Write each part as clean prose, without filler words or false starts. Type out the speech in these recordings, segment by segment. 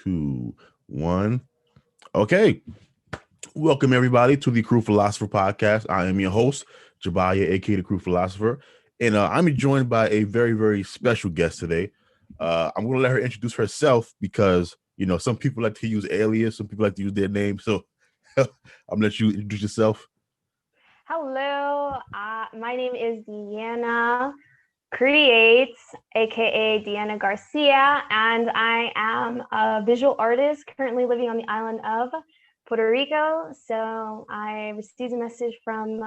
two, one. Okay. Welcome everybody to the Crew Philosopher podcast. I am your host, Jabaya, aka the Crew Philosopher, and I'm joined by a very, very special guest today. I'm going to let her introduce herself because some people like to use alias, some people like to use their name. So I'm gonna let you introduce yourself. Hello, my name is Deeana Creates, aka Deanna Garcia, and I am a visual artist currently living on the island of Puerto Rico. So I received a message from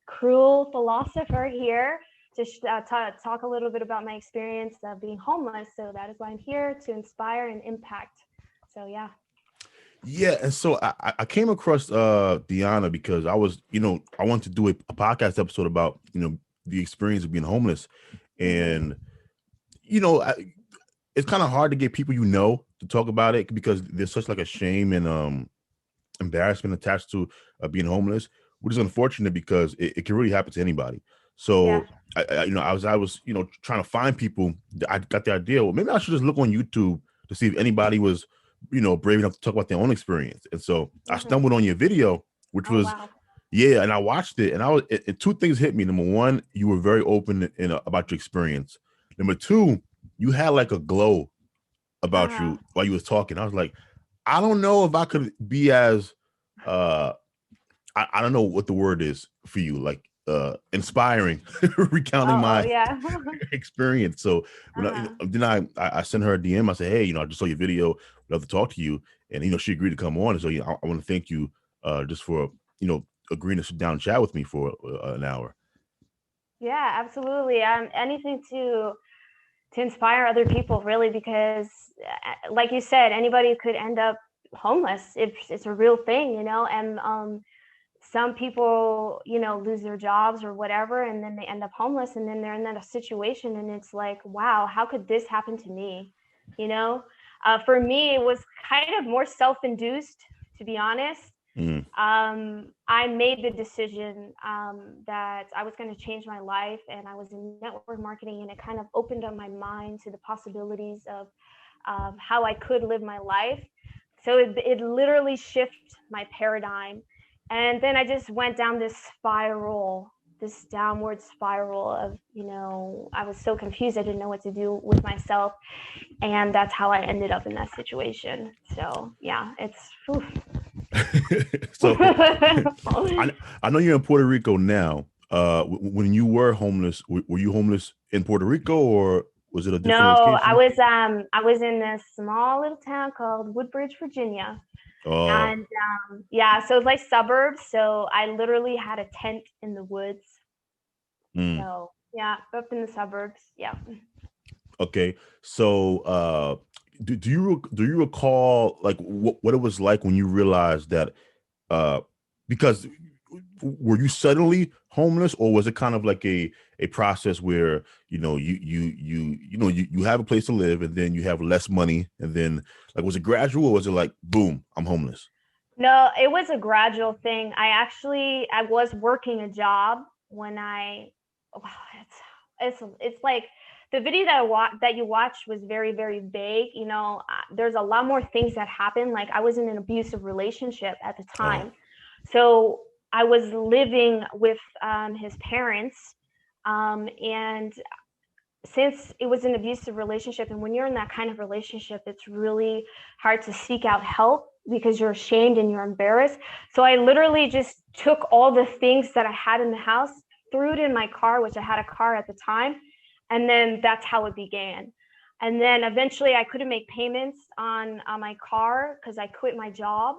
Cruel Philosopher here to talk a little bit about my experience of being homeless. So that is why I'm here, to inspire and impact. So yeah. Yeah, and so I came across Deanna because I wanted to do a podcast episode about the experience of being homeless, and it's kind of hard to get people to talk about it because there's such like a shame and embarrassment attached to being homeless, which is unfortunate because it can really happen to anybody. So Yeah. I was trying to find people. I got the idea. Well, maybe I should just look on YouTube to see if anybody was brave enough to talk about their own experience. And so I Mm-hmm. stumbled on your video, which Oh was wow. yeah, and I watched it, and two things hit me. Number one, you were very open about your experience. Number two, you had like a glow about Uh-huh. you while you was talking. I was like, I don't know if I could be as uh I don't know what the word is for you, like inspiring, recounting Oh my yeah. experience. So when Uh-huh. then I sent her a DM. I said, hey, I just saw your video. Would love to talk to you. And she agreed to come on. And so I want to thank you just for agreeing to sit down and chat with me for an hour. Yeah, absolutely. Anything to inspire other people, really, because, like you said, anybody could end up homeless. It's a real thing, and some people, lose their jobs or whatever, and then they end up homeless, and then they're in that situation, and it's like, wow, how could this happen to me? You know, for me, it was kind of more self-induced, to be honest. Mm. I made the decision that I was going to change my life, and I was in network marketing, and it kind of opened up my mind to the possibilities of how I could live my life. So it literally shifted my paradigm. And then I just went down this spiral, this downward spiral of, I was so confused. I didn't know what to do with myself. And that's how I ended up in that situation. So yeah, it's, So I know you're in Puerto Rico now. When you were homeless, were you homeless in Puerto Rico or was it a different No, location? I was in this small little town called Woodbridge, Virginia. Oh, And yeah, so it's like suburbs. So I literally had a tent in the woods. mm. So yeah, up in the suburbs. Yeah. Okay. So, do you recall like what it was like when you realized that uh because were you suddenly homeless or was it kind of like a process where you have a place to live and then you have less money and then like was it gradual or was it like boom, I'm homeless? No, it was a gradual thing. I was working a job when wow, it's like the video that you watched was very, very vague. There's a lot more things that happened. Like, I was in an abusive relationship at the Oh, time, so I was living with his parents, and since it was an abusive relationship, and when you're in that kind of relationship, it's really hard to seek out help because you're ashamed and you're embarrassed. So I literally just took all the things that I had in the house, threw it in my car, which I had a car at the time, and then that's how it began. And then eventually I couldn't make payments on my car because I quit my job,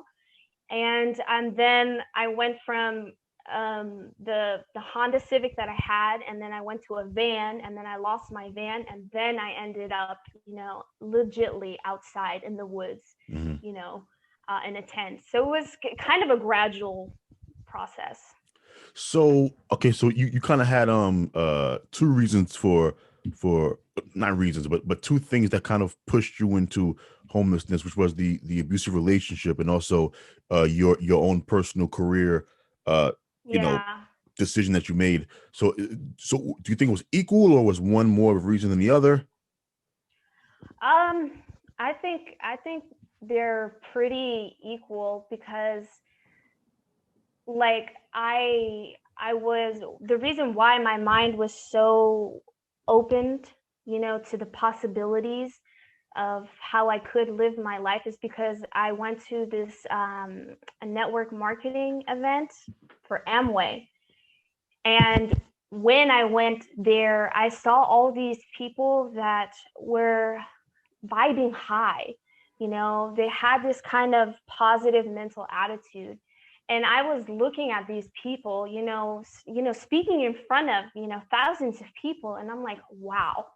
and then I went from the Honda Civic that I had, and then I went to a van, and then I lost my van, and then I ended up, legitly outside in the woods, mhm. in a tent. So it was kind of a gradual process. So okay, so you kind of had two reasons for not reasons but two things that kind of pushed you into homelessness, which was the abusive relationship and also your own personal career you know Yeah. decision that you made. So do you think it was equal or was one more of a reason than the other? Um, I think they're pretty equal because like I was the reason why my mind was so opened, to the possibilities of how I could live my life is because I went to this a network marketing event for Amway. And when I went there, I saw all these people that were vibing high. They had this kind of positive mental attitude. And I was looking at these people, speaking in front of, thousands of people. And I'm like, wow,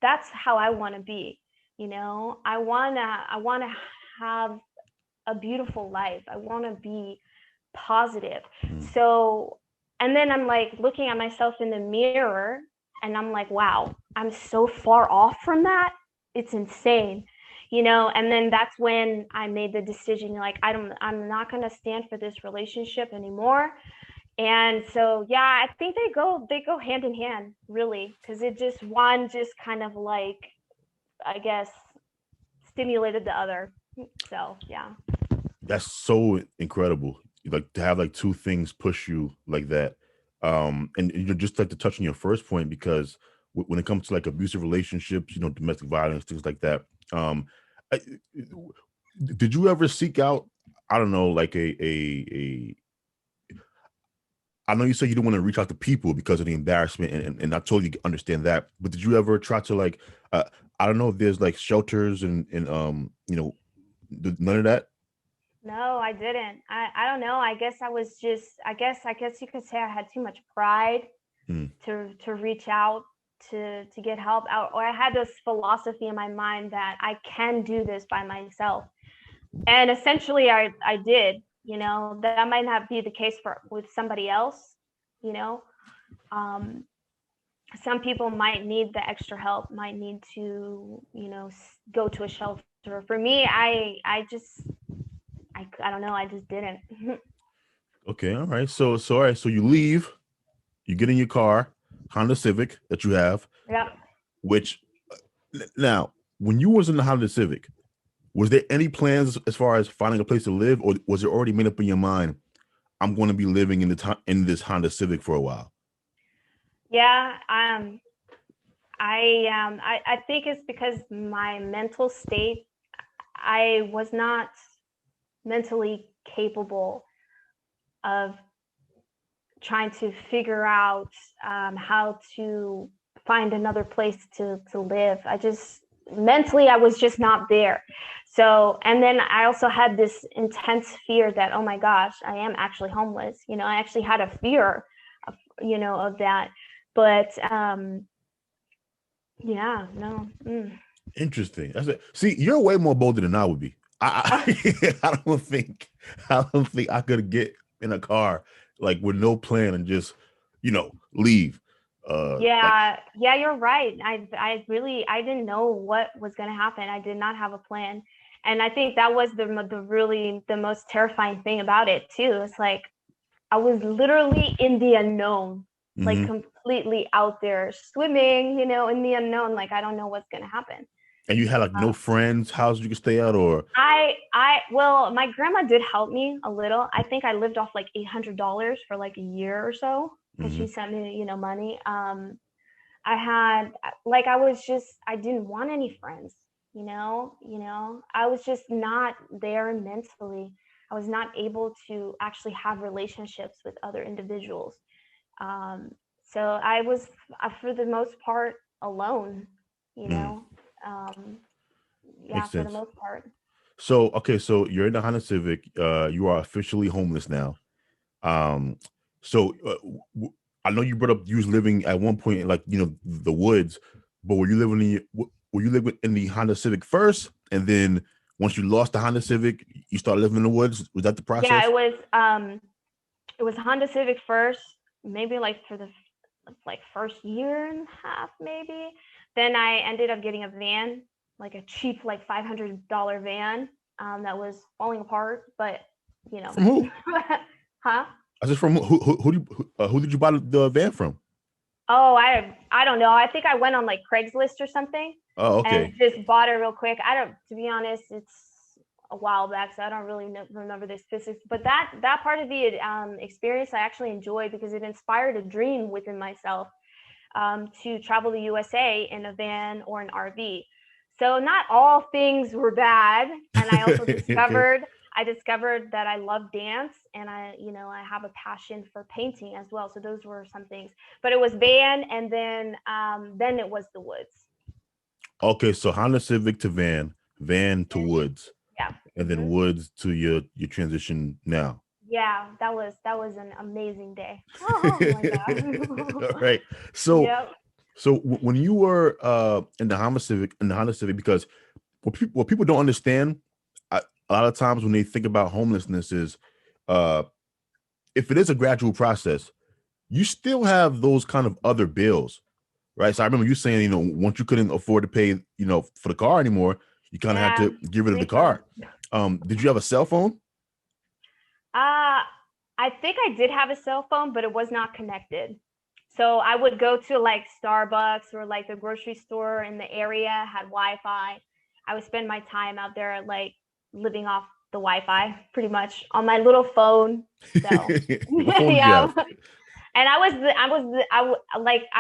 that's how I want to be. I want to have a beautiful life. I want to be positive. So, and then I'm like looking at myself in the mirror and I'm like, wow, I'm so far off from that. It's insane. And then that's when I made the decision, like, I'm not going to stand for this relationship anymore. And so, yeah, I think they go hand in hand, really, because it just one just kind of like, I guess, stimulated the other. So, yeah. That's so incredible. Like to have like two things push you like that. And just like to touch on your first point, because when it comes to like abusive relationships, domestic violence, things like that. I, did you ever seek out, I don't know, like a I know you said you don't want to reach out to people because of the embarrassment, and I totally understand that. But did you ever try to like, I don't know if there's like shelters and none of that? No, I didn't. I don't know. I guess I was just I guess you could say I had too much pride Mm. to reach out to get help out, or I had this philosophy in my mind that I can do this by myself. And essentially I did. That might not be the case for with somebody else, you know. Um some people might need the extra help, might need to, go to a shelter. For me, I don't know, I just didn't. Okay, all right. So all right. So you leave, you get in your car, Honda Civic that you have, Yeah. which now when you was in the Honda Civic, was there any plans as far as finding a place to live, or was it already made up in your mind? I'm going to be living in this Honda Civic for a while. Yeah. I think it's because my mental state, I was not mentally capable of trying to figure out how to find another place to live. I just mentally I was just not there. So, and then I also had this intense fear that, oh my gosh, I am actually homeless. I actually had a fear of, of that. But yeah, no. Interesting. That's it. See, you're way more bolder than I would be. I don't think I could get in a car like with no plan and just leave. Like Yeah, you're right. I didn't know what was going to happen. I did not have a plan. And I think that was the really the most terrifying thing about it too. It's like I was literally in the unknown, like mhm. completely out there swimming, in the unknown. Like I don't know what's going to happen. And you had like no friends, houses you could stay at, or Well, my grandma did help me a little. I think I lived off like $800 for like a year or so because she mhm. sent me, money. I had like I didn't want any friends, I was just not there mentally. I was not able to actually have relationships with other individuals. Um, so I was for the most part alone, you Mm. know. Um, yeah, Makes for the sense. most part. So okay, so you're in the Honda Civic. You are officially homeless now. Um, so I know you brought up you was living at one point in like the woods, but were you living in the Honda Civic first, and then once you lost the Honda Civic, you started living in the woods? Was that the Yeah, process? it was Honda Civic first, maybe like for the like first year and a half, maybe. Then I ended up getting a van, like a cheap like $500 van, that was falling apart, but you know, From who? huh? I said from who did you buy the van from? Oh, I don't know. I think I went on like Craigslist or something. Oh, and okay. just bought it real quick. I don't, to be honest, it's a while back, so I don't really remember the specifics. But that part of the experience I actually enjoyed because it inspired a dream within myself to travel the USA in a van or an RV. So not all things were bad, and I also Okay. discovered that I love dance, and I have a passion for painting as well. So those were some things. But it was van, and then it was the woods. Okay, so Honda Civic to van, van to woods, Yeah. and then woods to your transition now. Yeah, that was an amazing day. Oh my All god. right. So Yep. when you were in the Honda Civic, because what people don't understand, a lot of times when they think about homelessness is, uh, if it is a gradual process, you still have those kind of other bills, right? So I remember you saying, once you couldn't afford to pay, for the car anymore, you kind of had Yeah. to get rid of the Refund. car. Did you have a cell phone? Uh I think I did have a cell phone, but it was not connected. So I would go to like Starbucks or like the grocery store in the area had Wi-Fi. I would spend my time out there like living off the Wi-Fi pretty much on my little phone. So What phone did you yeah, have? and I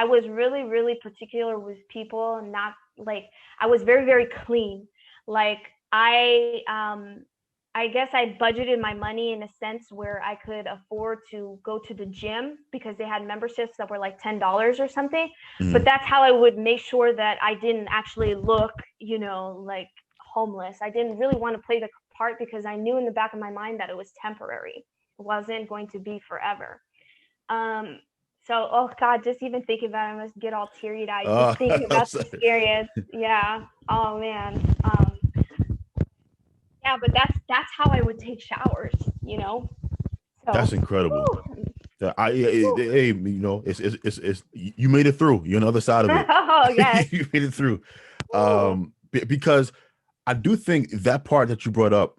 was really really particular with people, and not like I was very very clean. Like I guess I budgeted my money in a sense where I could afford to go to the gym because they had memberships that were like $10 or something. But Mhm. that's how I would make sure that I didn't actually look, like homeless. I didn't really want to play the part because I knew in the back of my mind that it was temporary. It wasn't going to be forever. Um, so, oh God, just even thinking about it, I must get all teary eyed just thinking I'm about the sorry. experience. Yeah. Oh man. Yeah, but that's how I would take showers, you know. So, That's incredible. whew, whew. Hey, it's you made it through. You're on the other side of it. Oh yes. You made it through. Whew. Because I do think that part that you brought up,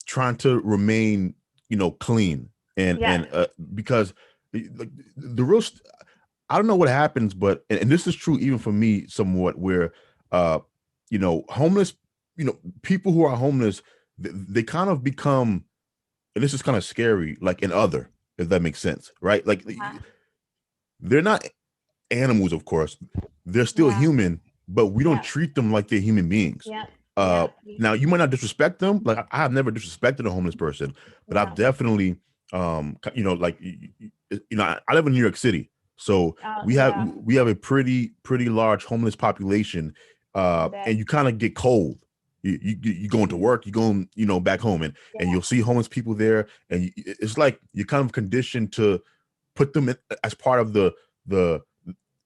trying to remain, clean, and Yes. because the real, I don't know what happens, but and this is true even for me somewhat, where, uh, homeless, people who are homeless, they kind of become, and this is kind of scary, like an other, if that makes sense, right? Like, Yeah. they're not animals, of course. They're still Yeah. human, but we don't Yeah. treat them like they're human beings. Yeah. Yeah. Now you might not disrespect them. Like, I have never disrespected a homeless person, but I've Yeah. definitely, like, I live in New York City, so we have Yeah. we have a pretty large homeless population, I bet. and you kind of get cold. You going to work, you going, back home, and Yeah. you'll see homeless people there, and it's like you're kind of conditioned to put them in, as part of the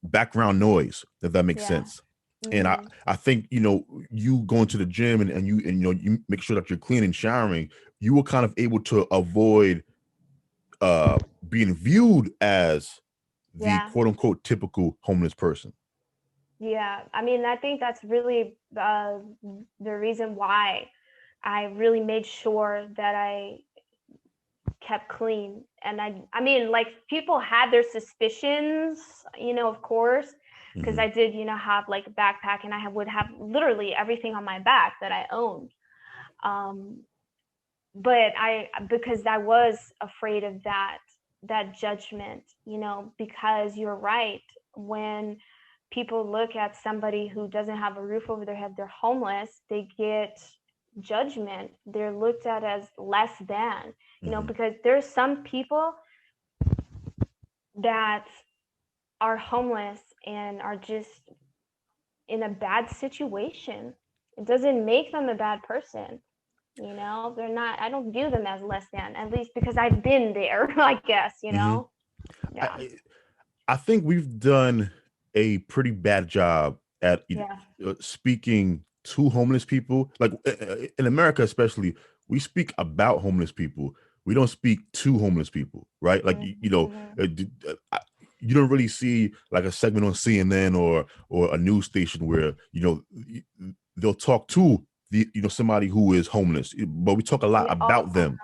background noise, if that makes Yeah. sense. And I Mhm. I think, you going to the gym, and you make sure that you're clean and showering, you were kind of able to avoid, uh being viewed as the Yeah. quote unquote typical homeless person. Yeah. I mean, I think that's really the reason why I really made sure that I kept clean. And I mean, like people had their suspicions, of course, because Hmm. I did, have like a backpack, and would have literally everything on my back that I owned. Um, but because I was afraid of that judgment, because you're right. When people look at somebody who doesn't have a roof over their head, they're homeless, they get judgment. They're looked at as less than, Hmm. because there's some people that are homeless and are just in a bad situation. It doesn't make them a bad person. They're not, I don't view them as less than, at least because I've been there, I guess, Hmm. Yeah. I I think we've done a pretty bad job at, Yeah. speaking to homeless people. Like, in America, especially, we speak about homeless people. We don't speak to homeless people, right? Like, Mm-hmm. you don't really see like a segment on CNN or a news station where, they'll talk to somebody who is homeless, but we talk a lot Yeah. Oh, about them.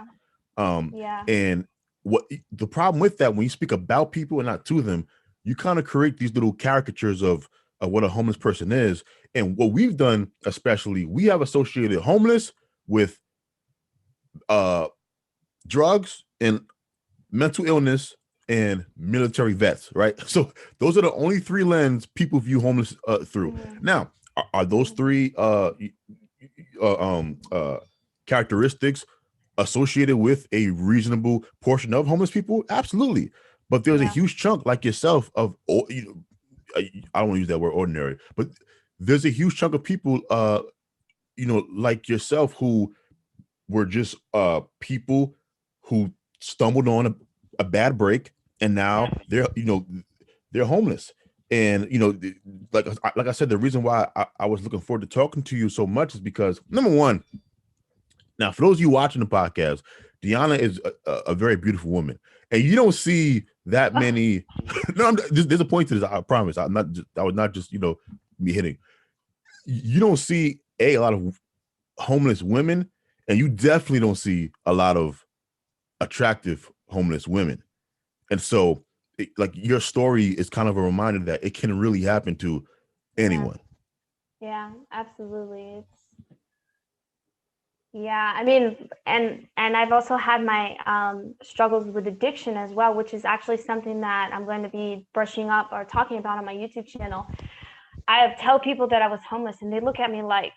Um, yeah. and what the problem with that, when you speak about people and not to them, you kind of create these little caricatures of, of what a homeless person is. And what we've done, especially, we have associated homeless with drugs and mental illness and military vets, right? So those are the only three lenses people view homeless through. Now, are those three characteristics associated with a reasonable portion of homeless people? Absolutely. But there's a huge chunk like yourself of, I don't want to use that word ordinary, but there's a huge chunk of people, like yourself, who were just people who stumbled on a bad break, and now they're homeless. And like I said, the reason why I was looking forward to talking to you so much is because, number one, now for those of you watching the podcast, Deeana is a very beautiful woman, and you don't see that many. No, there's a point to this. I promise. I was not just me hitting. You don't see a lot of homeless women, and you definitely don't see a lot of attractive homeless women. And so like your story is kind of a reminder that it can really happen to anyone. Yeah, absolutely. I mean, and I've also had my struggles with addiction as well, which is actually something that I'm going to be brushing up or talking about on my YouTube channel. I tell people that I was homeless and they look at me like,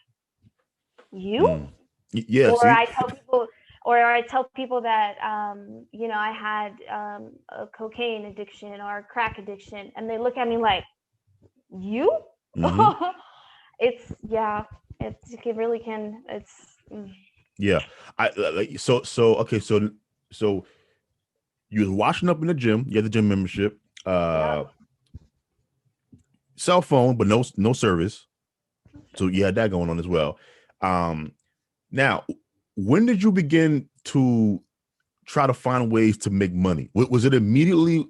you? Yeah. Or See? I tell people that I had a cocaine addiction or a crack addiction, and they look at me like, you? Mm-hmm. It really can. Yeah. So you was washing up in the gym. You had the gym membership. Cell phone, but no service. So you had that going on as well. Now, when did you begin to try to find ways to make money? Was it immediately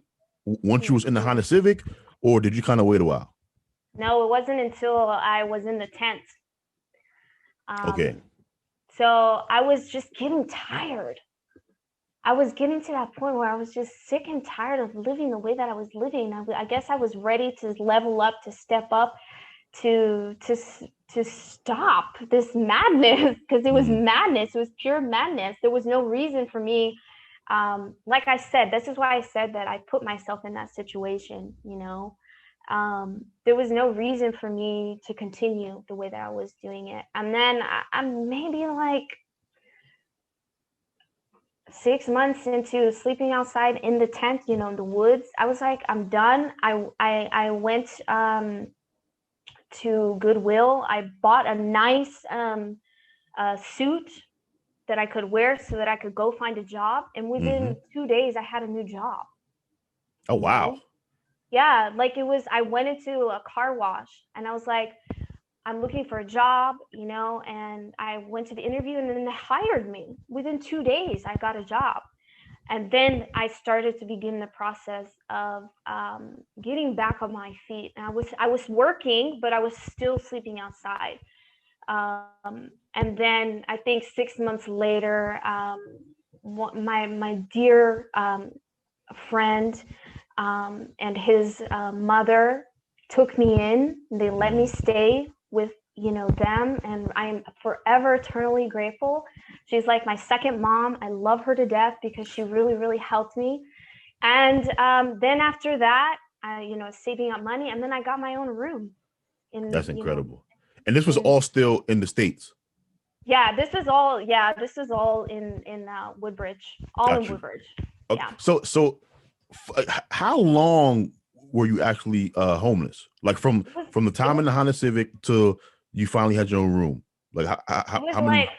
once you was in the Honda Civic, or did you kind of wait a while? No, it wasn't until I was in the tent. Okay. So I was just getting tired. I was getting to that point where I was just sick and tired of living the way that I was living. I guess I was ready to level up, to step up, to stop this madness, because it was madness. It was pure madness. There was no reason for me. Like I said, this is why I said that I put myself in that situation. There was no reason for me to continue the way that I was doing it. And then I'm maybe like 6 months into sleeping outside in the tent, in the woods, I was like, I'm done. I went to Goodwill. I bought a nice suit that I could wear so that I could go find a job. And within 2 days, I had a new job. Oh, wow. Yeah, like I went into a car wash and I was like, I'm looking for a job, and I went to the interview and then they hired me. Within 2 days, I got a job. And then I started to begin the process of getting back on my feet. And I was working, but I was still sleeping outside. And then I think 6 months later, my dear friend and his mother took me in. They let me stay with them, and I'm forever eternally grateful. She's like my second mom. I love her to death because she really, really helped me. And then after that, saving up money, and then I got my own room. That's incredible. And this was all still in the States. Yeah, this was all in Woodbridge, in Woodbridge. Okay. Yeah. So how long were you actually homeless? Like from the time in the Honda Civic to you finally had your own room? Like how many? Like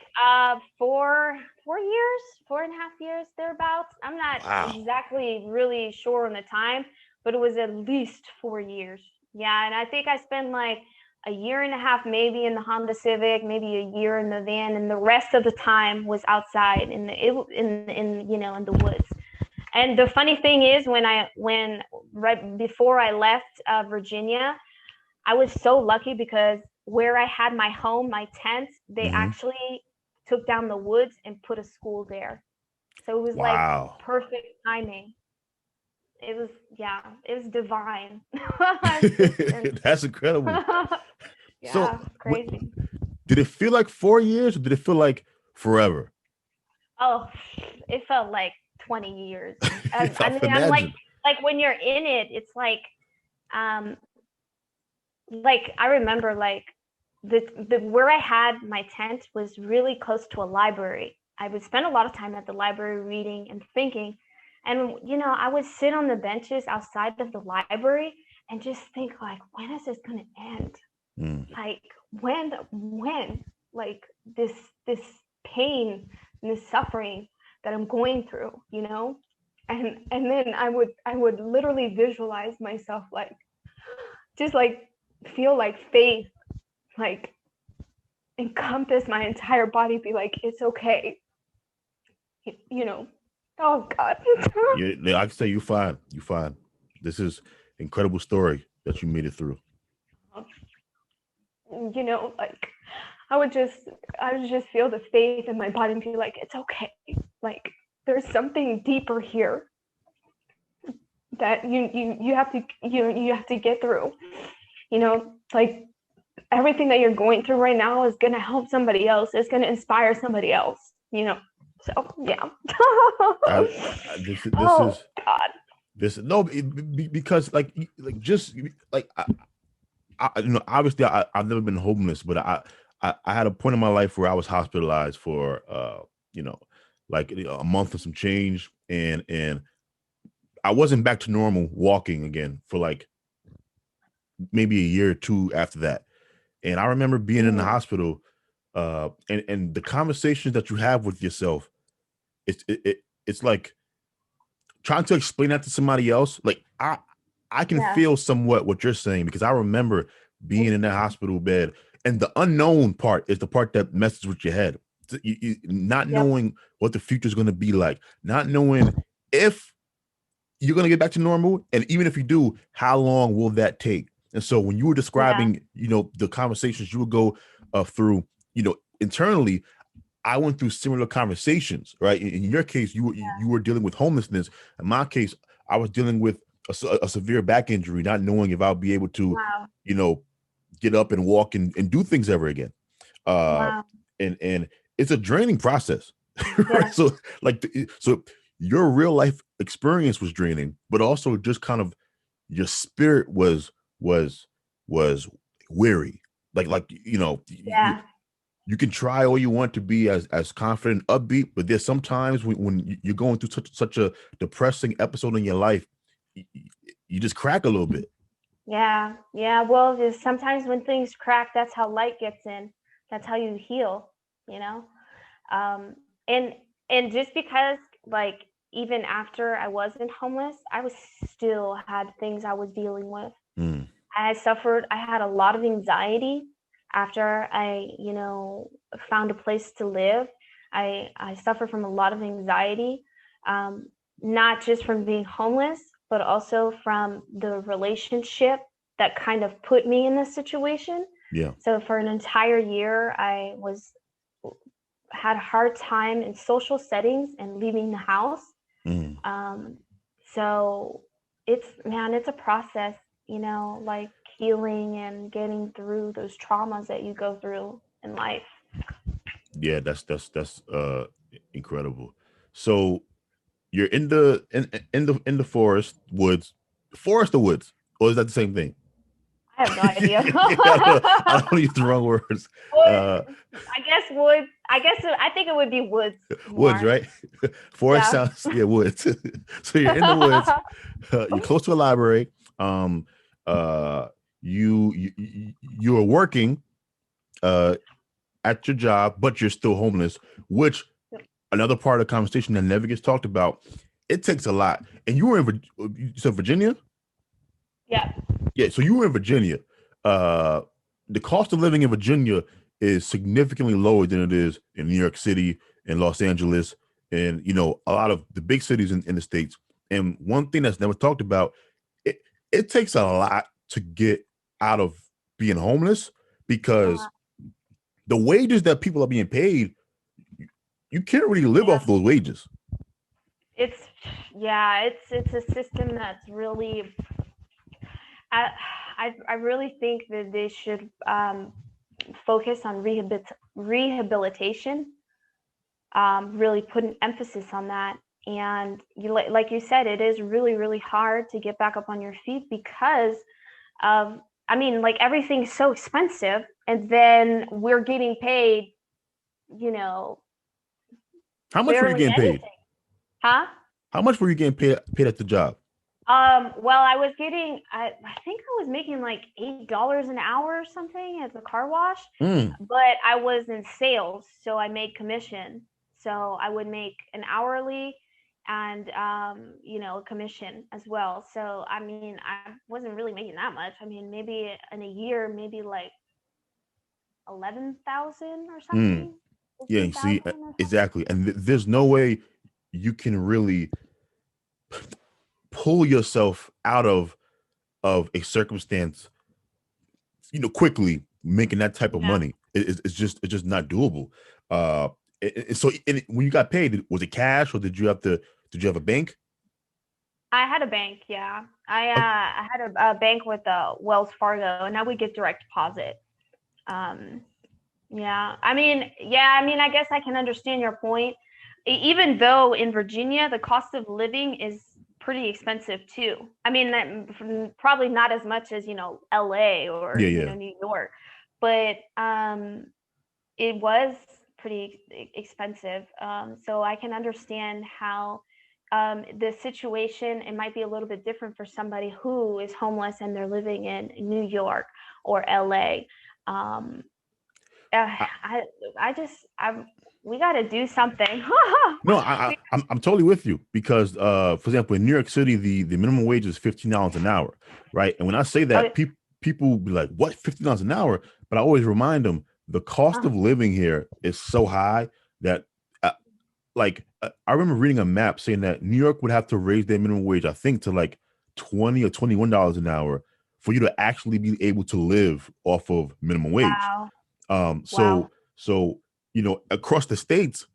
4 years, 4.5 years, thereabouts. I'm not exactly really sure on the time, but it was at least 4 years. Yeah, and I think I spent like a year and a half maybe in the Honda Civic, maybe a year in the van, and the rest of the time was outside in the woods. And the funny thing is, when right before I left Virginia, I was so lucky because where I had my home, my tent, they actually took down the woods and put a school there. So it was like perfect timing. it was divine. And That's incredible. So, yeah, crazy. did it feel like 4 years, or did it feel like forever? Oh, it felt like 20 years. I I mean, can I'm imagine. like when you're in it, it's um, like I remember like the where I had my tent was really close to a library. I would spend a lot of time at the library reading and thinking. And I would sit on the benches outside of the library and just think like, when is this gonna end? Mm. Like when? Like this this pain and this suffering that I'm going through. And then I would literally visualize myself like just like feel like faith like encompass my entire body, be like, it's okay, you know. Oh God. Yeah, I can say you fine. You fine. This is incredible story that you made it through. Like I would just feel the faith in my body and be like, it's okay. Like there's something deeper here that you have to get through. Like everything that you're going through right now is gonna help somebody else. It's gonna inspire somebody else. So yeah. This Oh is God. this no because like just like obviously I've never been homeless, but I had a point in my life where I was hospitalized for you know like a month and some change, and I wasn't back to normal walking again for like maybe a year or two after that. And I remember being in the hospital, and the conversations that you have with yourself, it's like trying to explain that to somebody else. Like I can Yeah. feel somewhat what you're saying, because I remember being in that hospital bed, and the unknown part is the part that messes with your head. Not Yep. knowing what the future is going to be like, not knowing if you're going to get back to normal, and even if you do, how long will that take? And so when you were Yeah. describing, the conversations you would go through, internally, I went through similar conversations, right? In your case, you were dealing with homelessness. In my case, I was dealing with a severe back injury, not knowing if I'll be able to, Wow. you know, get up and walk and do things ever again. Uh, Wow. and it's a draining process, right? Yeah. So so your real life experience was draining, but also just kind of your spirit was was weary. You Yeah. you can try all you want to be as confident, upbeat, but there's sometimes when you're going through such a depressing episode in your life, you, you just crack a little bit. Yeah. Yeah. Well, just sometimes when things crack, that's how light gets in. That's how you heal, you know? Um, and and just because like even after I wasn't homeless, I was still had things I was dealing with. Mm, I had a lot of anxiety after I found a place to live. I suffered from a lot of anxiety, um, not just from being homeless, but also from the relationship that kind of put me in this situation. yeah. So for an entire year, had a hard time in social settings and leaving the house. Mm. Um, so it's a process, like healing and getting through those traumas that you go through in life. Yeah, that's incredible. So you're in the forest or woods, or is that the same thing? I have no idea. Yeah, I don't use the wrong words. Wood, Uh, I guess wood. I think it would be woods Woods, more. right? Forest Yeah. sounds, yeah, woods. So you're in the woods. You're close to a library. Um, uh, you are working uh at your job, but you're still homeless, which another part of the conversation that never gets talked about. It takes a lot. And you were you said Virginia? Yeah. Yeah, so you were in Virginia. Uh, the cost of living in Virginia is significantly lower than it is in New York City and Los Angeles, and a lot of the big cities in the states. And one thing that's never talked about, it it takes a lot to get out of being homeless, because the wages that people are being paid, you can't really live Yeah. off those wages. It's it's a system that's really I I really think that they should focus on rehabilitation, really put an emphasis on that. And like you said, it is really, really hard to get back up on your feet because of, I mean, like everything's so expensive, and then we're getting paid, you know, How much were you barely getting paid? anything, huh? How much were you getting paid at the job? Well, I was getting, I think I was making like $8 an hour or something at the car wash, Mm. but I was in sales, so I made commission. So I would make an hourly and a commission as well. So I mean, I wasn't really making that much. I mean, maybe in a year, maybe like 11,000 or Mm. something, Yeah, fifteen you see, thousand or something. exactly. And there's no way you can really pull yourself out of a circumstance, quickly making that type of Yeah. money. It's just not doable. Uh, so when you got paid, was it cash or did you have a bank? I had a bank, yeah. Uh, I had a bank with Wells Fargo, and now we get direct deposit. Um, yeah, I mean, I guess I can understand your point. Even though in Virginia the cost of living is pretty expensive too. I mean, probably not as much as LA or yeah, yeah. New York, but it was pretty expensive. So I can understand how the situation, it might be a little bit different for somebody who is homeless and they're living in New York or LA. Um, I, I just we got to do something. no, I'm totally with you because, for example, in New York City, the minimum wage is $15 an hour, right? And when I say Oh, that, people be like, "What, $15 an hour?" But I always remind them the cost uh, of living here is so high that, I remember reading a map saying that New York would have to raise their minimum wage, I think, to like $20 or $21 an hour for you to actually be able to live off of minimum wage. wow, Um, wow, so so across the states,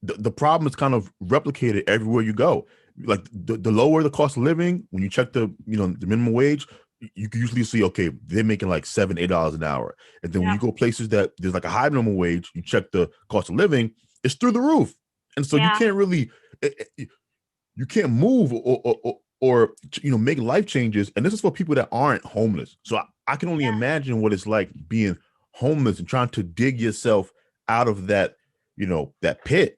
the problem is kind of replicated everywhere you go. Like the lower the cost of living, when you check the minimum wage, you can usually see, okay, they're making like $7, $8 an hour. And then when yeah, you go places that there's like a high minimum wage, you check the cost of living, it's through the roof. And so you yeah, can't really you can't move or make life changes. And this is for people that aren't homeless. So I can only yeah, imagine what it's like being homeless and trying to dig yourself out of that pit.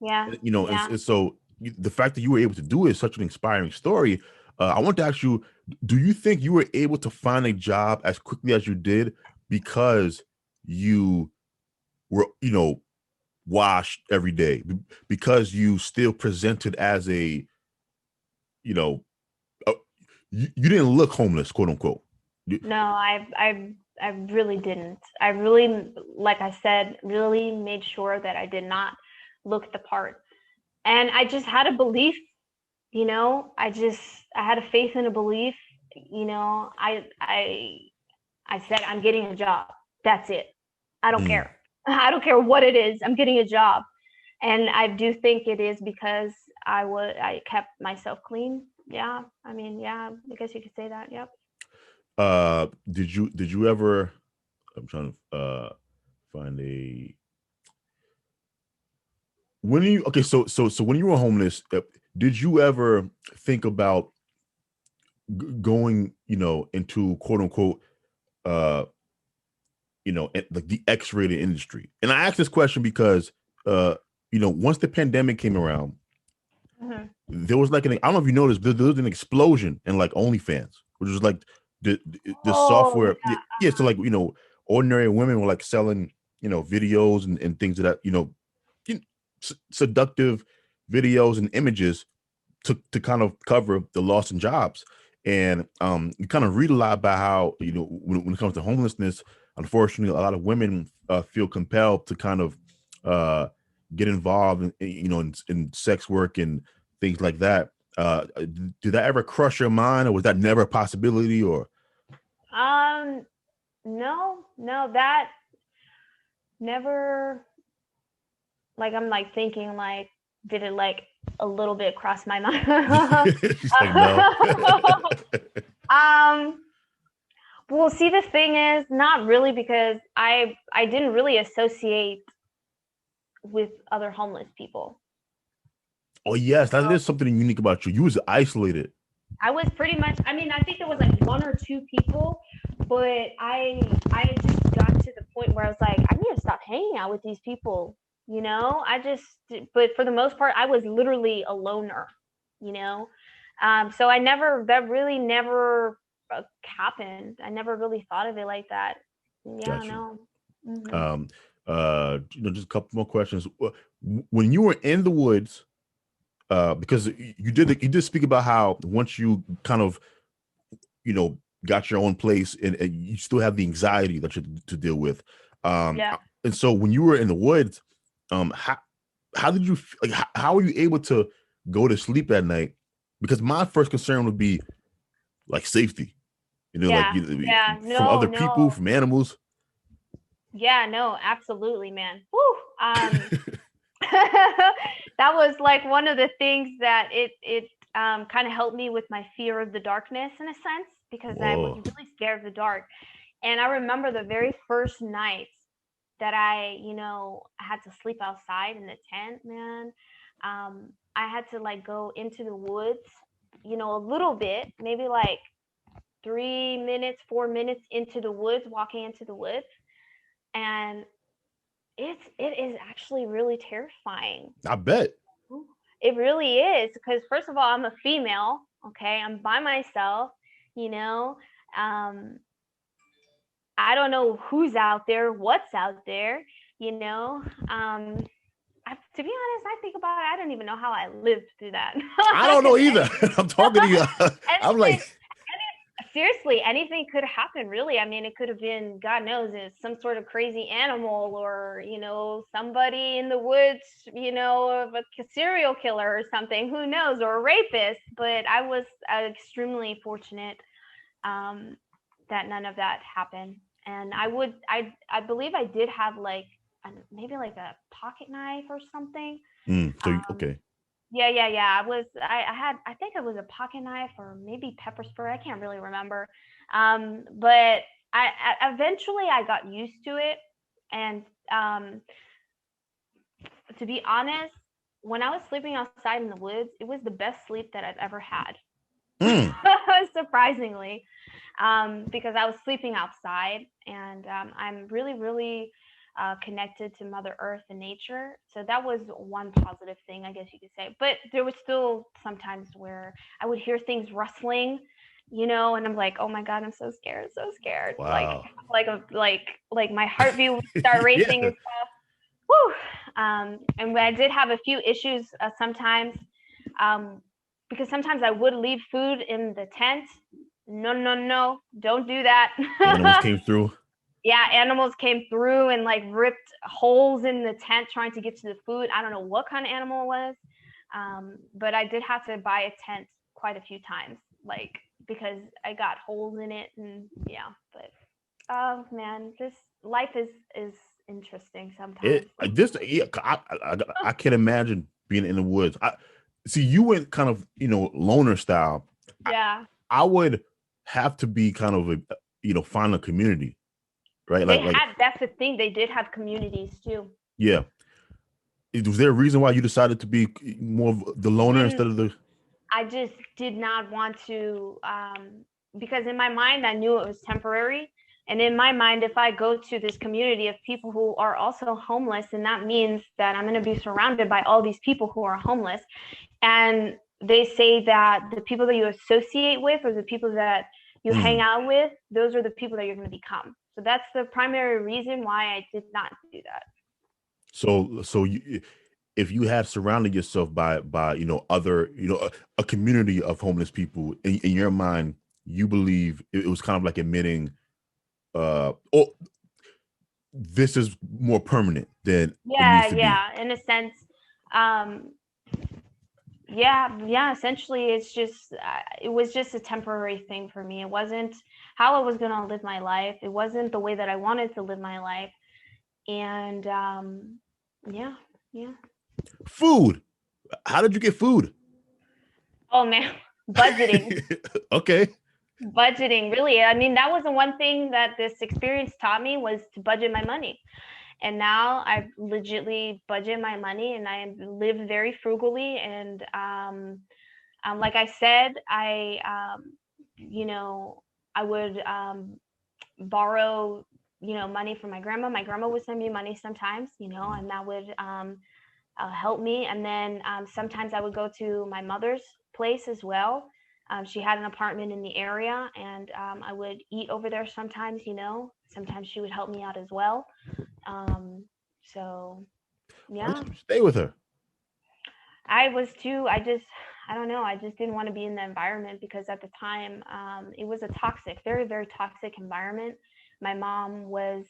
yeah, yeah. And so the fact that you were able to do it is such an inspiring story. I want to ask you, do you think you were able to find a job as quickly as you did because you were, washed every day, because you still presented as you know, you didn't look homeless, quote unquote? No, I really didn't. I really, like I said, really made sure that I did not look the part, and I just had a belief. I had a faith and a belief. I said I'm getting a job. That's it. I don't Mm. care. I don't care what it is. I'm getting a job. And I do think it is because I kept myself clean. Yeah. I mean, yeah, I guess you could say that. Yep. Did you ever? I'm trying to find a when you okay. So when you were homeless, did you ever think about going, into quote unquote, uh, like the X-rated industry? And I ask this question because, once the pandemic came around, Hmm. there was like I don't know if you noticed, there was an explosion in like OnlyFans, which was like the Oh, software. Yeah, yeah. yeah, so like ordinary women were like selling videos and things of that you know, seductive videos and images to kind of cover the loss in jobs. And you kind of read a lot about how when it comes to homelessness, unfortunately, a lot of women feel compelled to kind of uh, get involved in sex work and things like that. Did that ever crush your mind, or was that never a possibility? Or Um, no, no, that never, like, I'm like thinking like, did it like a little bit cross my mind. She's like, no. Well, see, the thing is, not really, because I didn't really associate with other homeless people. Oh yes, that is something unique about you. You was isolated. I was pretty much, I mean, I think there was like one or two people, but I just got to the point where I was like, I need to stop hanging out with these people, you know? But for the most part, I was literally a loner, you know? So that really never happened. I never really thought of it like that. Yeah, Got you. no. Mm-hmm. Just a couple more questions. When you were in the woods, because you did speak about how once you kind of, got your own place and you still have the anxiety that you to deal with. Yeah. And so when you were in the woods, how did you like? How were you able to go to sleep at night? Because my first concern would be like safety, like Yeah. from other No. people, from animals. Yeah, no, absolutely, man. Woo. That was like one of the things that it kind of helped me with my fear of the darkness in a sense, because I was Whoa. really scared of the dark. And I remember the very first night that I had to sleep outside in the tent, man. I had to like go into the woods, a little bit, maybe like 3 minutes, 4 minutes into the woods, walking into the woods. And it is actually really terrifying. I bet. It really is, because first of all, I'm a female, okay? I'm by myself, you know. Um I don't know who's out there, what's out there, you know. To be honest, I think about it, I don't even know how I lived through that. I don't know either. I'm talking to you. I'm like, seriously, anything could happen, really. I mean, it could have been, God knows, it's some sort of crazy animal, or somebody in the woods, of a serial killer or something, who knows, or a rapist. But I was extremely fortunate that none of that happened. And I believe I did have like maybe like a pocket knife or something. okay. Yeah. I think it was a pocket knife or maybe pepper spray. I can't really remember. But I eventually I got used to it. And to be honest, when I was sleeping outside in the woods, it was the best sleep that I've ever had. Surprisingly, because I was sleeping outside, and I'm really, really connected to Mother Earth and nature. So that was one positive thing, I guess you could say. But there was still sometimes where I would hear things rustling, and I'm like, oh my God, I'm so scared, so scared. Wow. Like my heartbeat would start racing Yeah. and stuff. Whew. And I did have a few issues sometimes, because sometimes I would leave food in the tent. No, don't do that. Animals came through. Yeah, animals came through and like ripped holes in the tent trying to get to the food. I don't know what kind of animal it was, but I did have to buy a tent quite a few times, like because I got holes in it, and yeah. But oh man, this life is interesting sometimes. I can't imagine being in the woods. I see you went kind of loner style. Yeah, I would have to be kind of find a community, right? that's the thing. They did have communities too. Yeah. Was there a reason why you decided to be more of the loner instead of the? I just did not want to, because in my mind I knew it was temporary. And in my mind, if I go to this community of people who are also homeless, and that means that I'm going to be surrounded by all these people who are homeless. And they say that the people that you associate with, or the people that you hang out with, those are the people that you're going to become. So that's the primary reason why I did not do that. So if you had surrounded yourself by other a community of homeless people in your mind, you believe it was kind of like admitting, oh, this is more permanent than it needs to be. In a sense. um yeah, essentially it's just it was just a temporary thing for me. It wasn't how I was going to live my life. It wasn't the way that I wanted to live my life. And yeah. Food. How did you get food? Oh man, budgeting. Okay. Budgeting, really. I mean, that was the one thing that this experience taught me, was to budget my money. And now I legitly budget my money, and I live very frugally. And like I said, you know, I would borrow, money from my grandma. My grandma would send me money sometimes, and that would help me. And then sometimes I would go to my mother's place as well. She had an apartment in the area, and I would eat over there sometimes. Sometimes she would help me out as well. So Why yeah, did you stay with her? I was too. I don't know. I just didn't want to be in the environment, because at the time, it was a toxic, very, very toxic environment. My mom was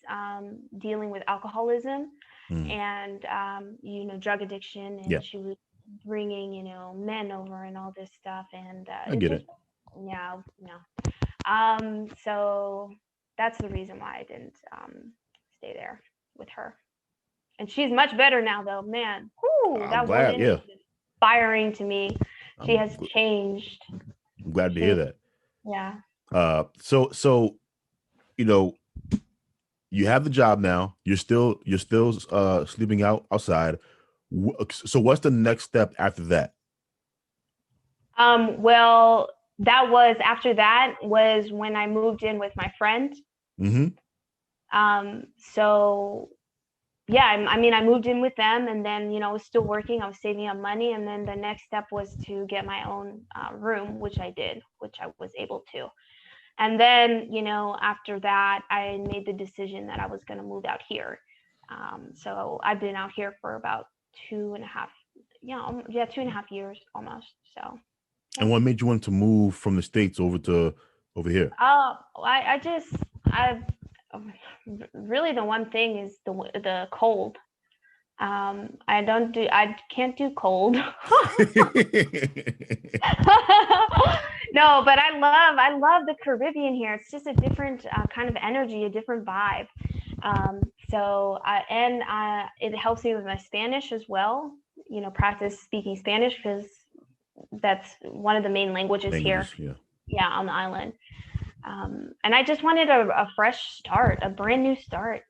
dealing with alcoholism Mm. and, drug addiction, Yeah, and she was bringing, men over and all this stuff. And I it get just, it. yeah, no. So that's the reason why I didn't stay there with her. And she's much better now, though. Man, whoo, I'm that glad. woman Yeah, is inspiring to me. She I'm, has changed. I'm glad to hear She, that. yeah. So you know, you have the job now. You're still sleeping outside. So what's the next step after that? Well, that was after that was when I moved in with my friend. Mm-hmm. So yeah, I mean, I moved in with them, and then, I was still working. I was saving up money, and then the next step was to get my own room, which I did, which I was able to. And then, after that, I made the decision that I was going to move out here. So I've been out here for about 2.5, yeah, 2.5 years almost. So And yeah. what made you want to move from the States over here? I just, I really, the one thing is the cold. I can't do cold. No, but I love the Caribbean here. It's just a different kind of energy, a different vibe. It helps me with my Spanish as well. Practice speaking Spanish, because that's one of the main languages here. Languages, yeah. Yeah, on the island. And I just wanted a fresh start, a brand new start.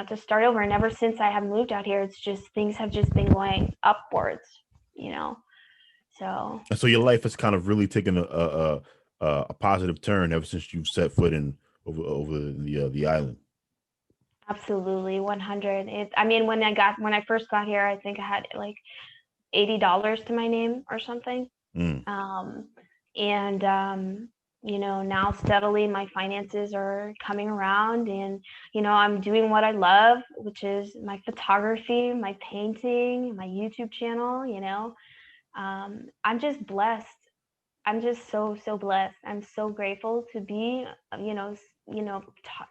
To start over. And ever since I have moved out here, it's just, things have just been going upwards. You know, so And so your life has kind of really taken a positive turn ever since you've set foot in over the island. absolutely 100. I mean, when I first got here, I think I had like $80 to my name or something. Mm. Um, and now steadily my finances are coming around, and I'm doing what I love, which is my photography, my painting, my YouTube channel. I'm just blessed. I'm just so blessed. I'm so grateful to be,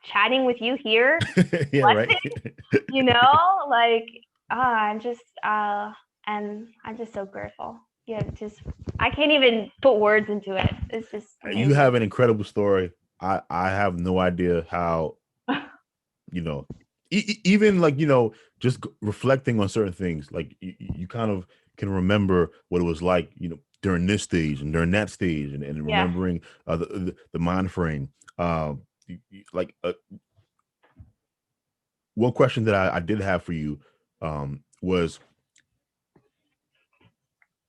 chatting with you here. Yeah, right. you know, like, and I'm just so grateful. Yeah, I can't even put words into it. It's just You have amazing. an incredible story. I have no idea how, you know, even like, just reflecting on certain things, like you kind of can remember what it was like, during this stage and during that stage, and Yes. remembering the mind frame. Like, one question that I did have for you was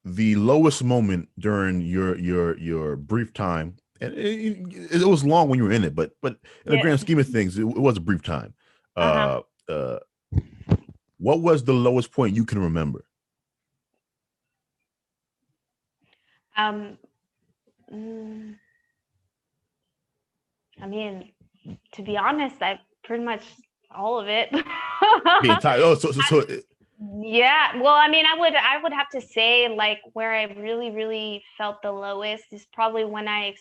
the lowest moment during your brief time, and it was long when you were in it, but in the Yeah. grand scheme of things, it was a brief time. Uh-huh. uh uh what was the lowest point you can remember? Um, mm, I mean, to be honest, I pretty much all of it. The entire, oh, so Yeah, well, I mean, I would have to say, like, where I really really felt the lowest is probably when I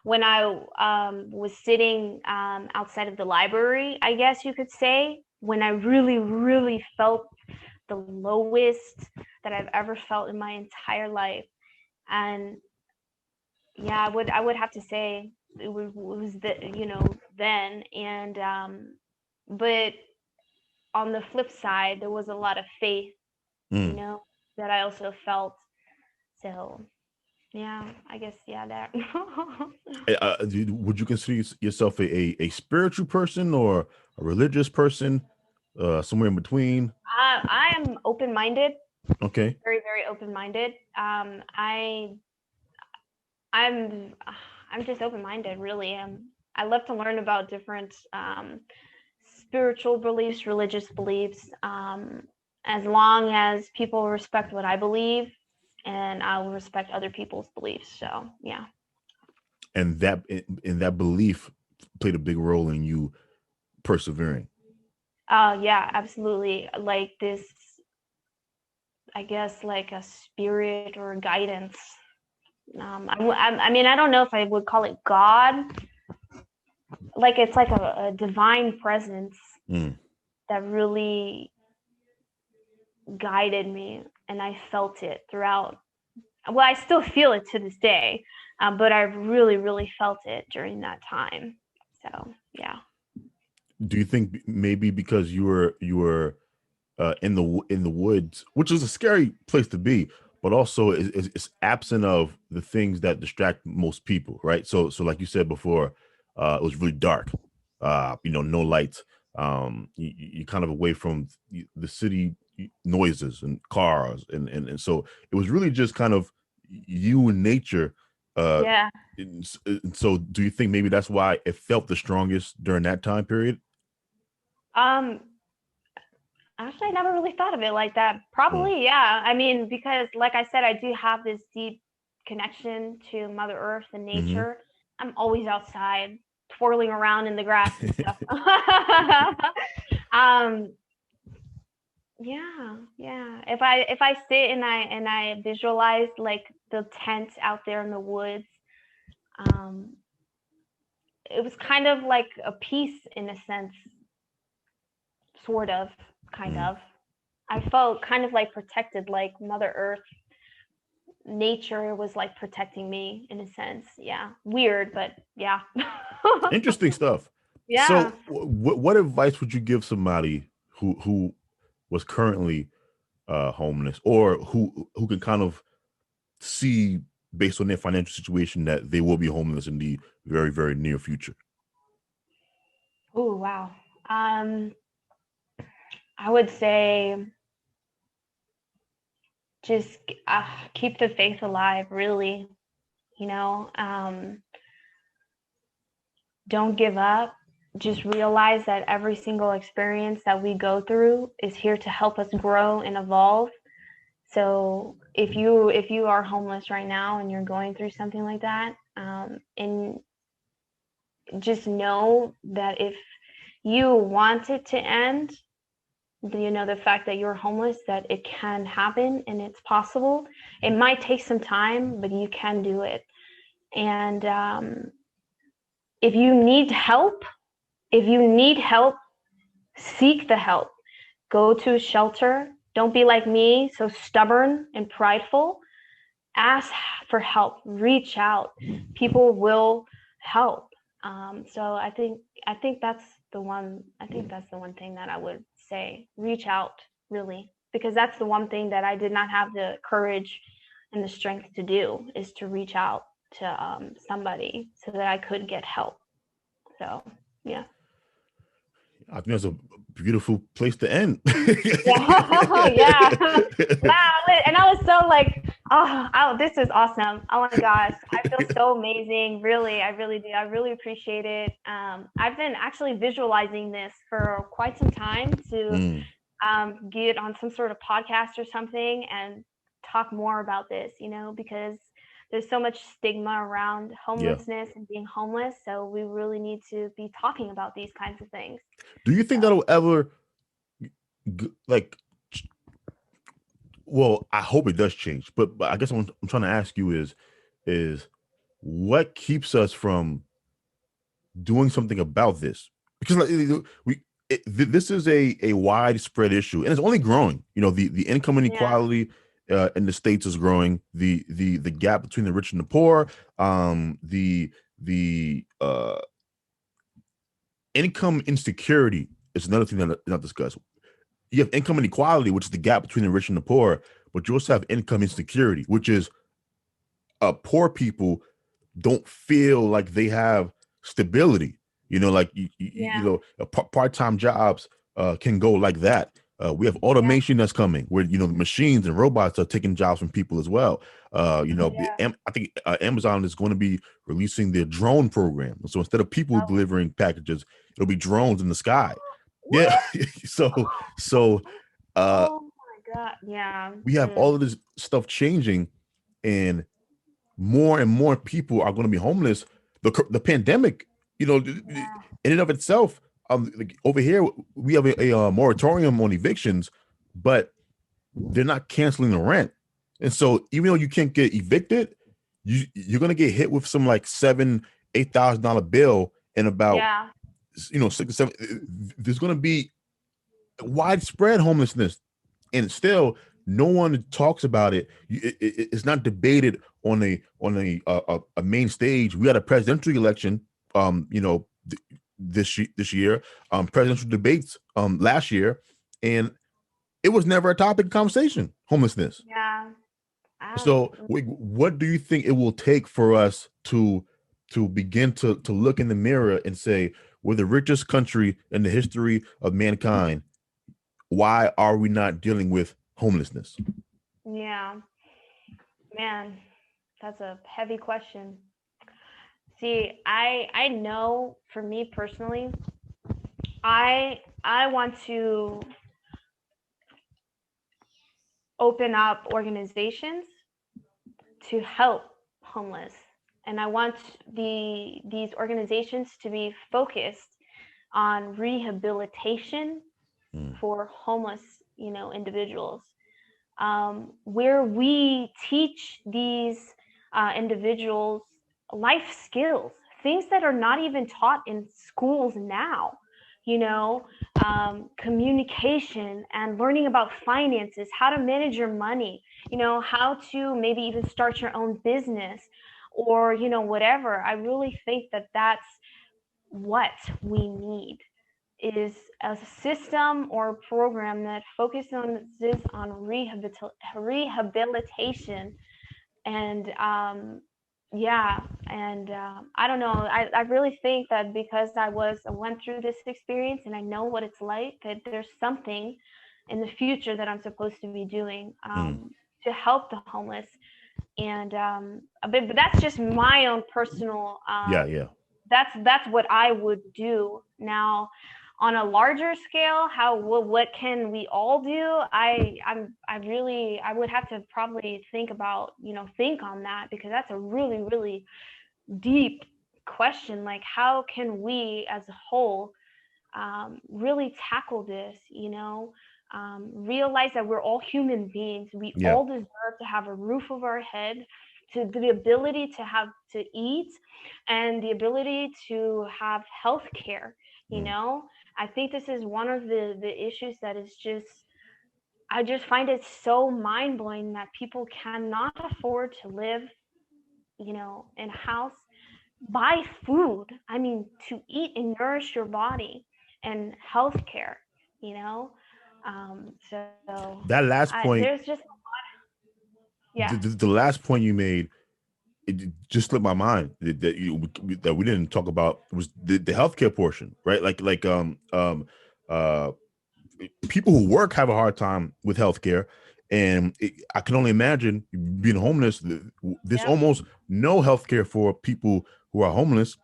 was sitting outside of the library, I guess you could say, when I really really felt the lowest that I've ever felt in my entire life. And yeah, I would have to say it was then. And but on the flip side, there was a lot of faith. you mm, know that I also felt. So yeah, I guess, yeah, that. Would you consider yourself a spiritual person or a religious person, somewhere in between? I am open-minded, Okay. very, very open-minded. I'm I'm just open-minded, really. I love to learn about different spiritual beliefs, religious beliefs, as long as people respect what I believe, and I will respect other people's beliefs. So yeah. And that belief played a big role in you persevering. Yeah, absolutely. Like this, I guess, like a spirit or guidance. I mean, I don't know if I would call it God. Like it's like a divine presence that really guided me, and I felt it throughout. Well, I still feel it to this day, but I really, really felt it during that time. So yeah. Do you think maybe because you were in the woods, which is a scary place to be, but also it's absent of the things that distract most people, right? So like you said before, it was really dark, no lights. You kind of away from the city noises and cars, and so it was really just kind of you and nature. Uh, Yeah. and so, do you think maybe that's why it felt the strongest during that time period? Um, Actually, I never really thought of it like that. Mm. Probably, yeah. I mean, because like I said, I do have this deep connection to Mother Earth and Mm-hmm. nature. I'm always outside, twirling around in the grass and stuff. um, yeah, yeah. If I sit and I visualize like the tent out there in the woods, um, it was kind of like a peace in a sense, sort of, kind Mm. of. I felt kind of like protected, like Mother Earth, nature was like protecting me in a sense. Yeah, weird, but yeah. Interesting stuff. Yeah. So, what advice would you give somebody who was currently homeless, or who can kind of see based on their financial situation that they will be homeless in the very very near future? Oh wow. Um, I would say just keep the faith alive. Really, you know. Don't give up. Just realize that every single experience that we go through is here to help us grow and evolve. So if you are homeless right now and you're going through something like that, and just know that if you want it to end, the fact that you're homeless, that it can happen and it's possible. It might take some time, but you can do it. And if you need help, if you need help, seek the help. Go to a shelter. Don't be like me, so stubborn and prideful. Ask for help. Reach out. People will help. So I think that's the one. I think that's the one thing that I would say. Reach out, really, because that's the one thing that I did not have the courage and the strength to do, is to reach out to somebody so that I could get help. So yeah. I think that's a beautiful place to end. Yeah, yeah. Wow. And I was so like, oh, this is awesome. Oh my gosh. I feel so amazing. Really, I really do. I really appreciate it. I've been actually visualizing this for quite some time to Mm, get on some sort of podcast or something and talk more about this, because there's so much stigma around yeah. homelessness and being homeless. So we really need to be talking about these kinds of things. Do you think So, that'll ever like? Well, I hope it does change, but I guess I'm trying to ask you is what keeps us from doing something about this? Because like, this is a widespread issue, and it's only growing. The income yeah. inequality in the states is growing. The gap between the rich and the poor. The income insecurity is another thing that is not discussed. You have income inequality, which is the gap between the rich and the poor, but you also have income insecurity, which is poor people don't feel like they have stability. Like Yeah. part-time jobs can go like that. We have Yeah. automation that's coming, where the machines and robots are taking jobs from people as well. Yeah. I think Amazon is going to be releasing their drone program. So instead of people Oh. delivering packages, it'll be drones in the sky. Yeah. What? so uh, Oh my God. Yeah. we have all of this stuff changing, and more people are going to be homeless. The pandemic, in Yeah. and of itself, like over here we have a moratorium on evictions, but they're not canceling the rent, and so even though you can't get evicted, you're going to get hit with some like $7,000-8,000 bill in about Yeah. 6 or 7. There's going to be widespread homelessness, and still no one talks about it. It's not debated on a main stage. We had a presidential election, this year, presidential debates last year, and it was never a topic of conversation. Homelessness. Yeah. So, what do you think it will take for us to begin to look in the mirror and say, we're the richest country in the history of mankind? Why are we not dealing with homelessness? Yeah. Man, that's a heavy question. See, I know for me personally, I want to open up organizations to help homeless, and I want these organizations to be focused on rehabilitation Mm. for homeless, individuals, where we teach these individuals life skills, things that are not even taught in schools now, you know, communication and learning about finances, how to manage your money, how to maybe even start your own business, or, whatever. I really think that that's what we need, is a system or program that focuses on rehabilitation. And yeah, and I don't know. I really think that because I went through this experience and I know what it's like, that there's something in the future that I'm supposed to be doing, Mm. to help the homeless. And but that's just my own personal, Yeah, yeah. that's what I would do. Now, on a larger scale, what can we all do? I would have to probably think on that, because that's a really, really deep question. Like, how can we as a whole, really tackle this? Realize that we're all human beings. We Yeah. all deserve to have a roof over our head, to the ability to have to eat, and the ability to have health care. You Mm. know, I think this is one of the issues that is just, I just find it so mind blowing that people cannot afford to live, in a house, buy food. I mean, to eat and nourish your body, and healthcare. You know, so That last there's point, just, yeah, the last point you made, it just slipped my mind that we didn't talk about was the healthcare portion, right? Uh, People who work have a hard time with healthcare, and I can only imagine being homeless. There's yep, almost no healthcare for people who are homeless.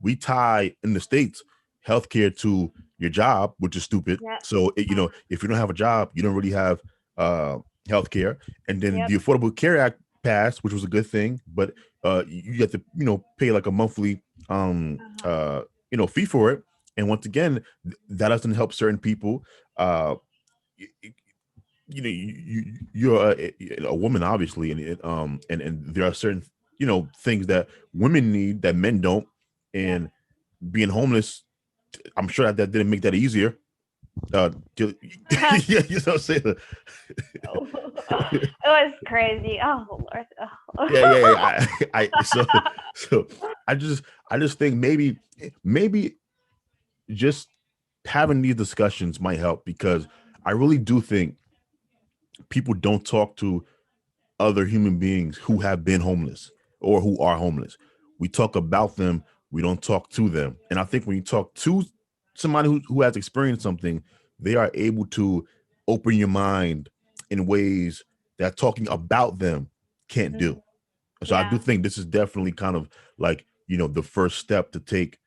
We tie in the states healthcare to your job, which is stupid. yep, So if you don't have a job, you don't really have uh, healthcare. And then yep, the Affordable Care Act passed, which was a good thing, but you have to pay like a monthly uh-huh, fee for it. And once again, that doesn't help certain people. Uh, you, you're a woman, obviously, and there are certain things that women need that men don't. yep. And being homeless, I'm sure that didn't make that easier. Yeah, you know what I'm saying? It was crazy. Oh Lord. Oh. So I just think maybe just having these discussions might help, because I really do think people don't talk to other human beings who have been homeless or who are homeless. We talk about them, we don't talk to them. And I think when you talk to somebody who has experienced something, they are able to open your mind in ways that talking about them can't do. So I do Yeah. think this is definitely kind of like, the first step to take,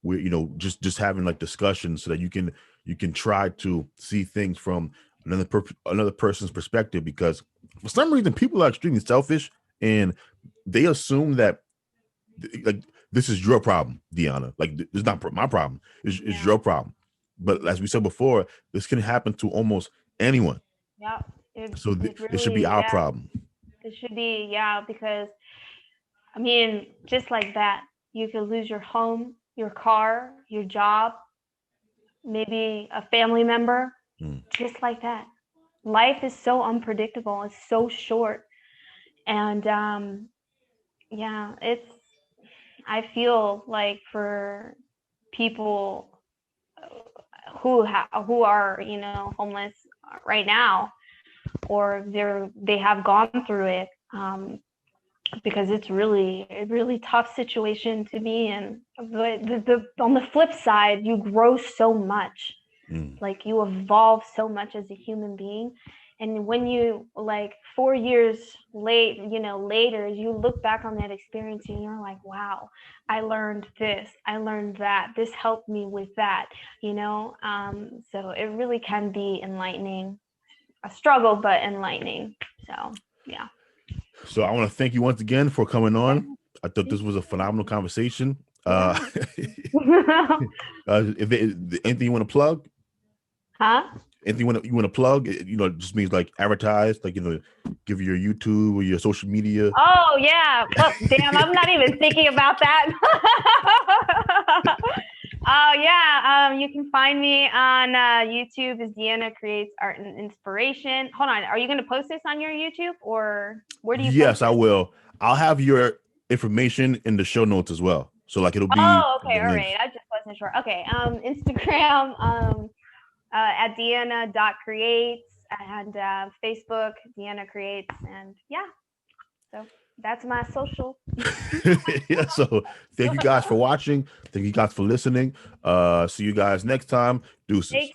where, just having like discussions so that you can try to see things from another person's perspective, because for some reason people are extremely selfish and they assume that, like, this is your problem, Deanna. Like, it's not my problem. It's Yeah. your problem. But as we said before, this can happen to almost anyone. Yeah. It So it it should be really, our yeah, problem. it should be, yeah, because I mean, just like that, you could lose your home, your car, your job, maybe a family member, Mm. just like that. Life is so unpredictable. It's so short. And yeah, I feel like for people who are, homeless right now, or they have gone through it, because it's really a really tough situation to be in. But on the flip side, you grow so much. Mm. Like, you evolve so much as a human being. And when you, like, 4 years later, you look back on that experience and you're like, wow, I learned this, I learned that, this helped me with that, so it really can be enlightening. A struggle, but enlightening. So yeah. So I want to thank you once again for coming Yeah. on. I thought Thank this was a you. phenomenal conversation. Yeah. If anything you want to plug, Huh? anything you want to plug, it just means like advertise, like, give your YouTube or your social media. Oh yeah. Oh damn, I'm not even thinking about that. Oh yeah. You can find me on YouTube as Deeana Creates Art and Inspiration. Hold on. Are you going to post this on your YouTube, or where do you post Yes, I it? will. I'll have your information in the show notes as well. So like it'll be Oh, okay. the All right. links. I just wasn't sure. Okay. Instagram at Deeana.creates, and Facebook Deeana Creates, and yeah. So that's my social. Yeah. So thank you guys for watching. Thank you guys for listening. See you guys next time. Thank Deuces.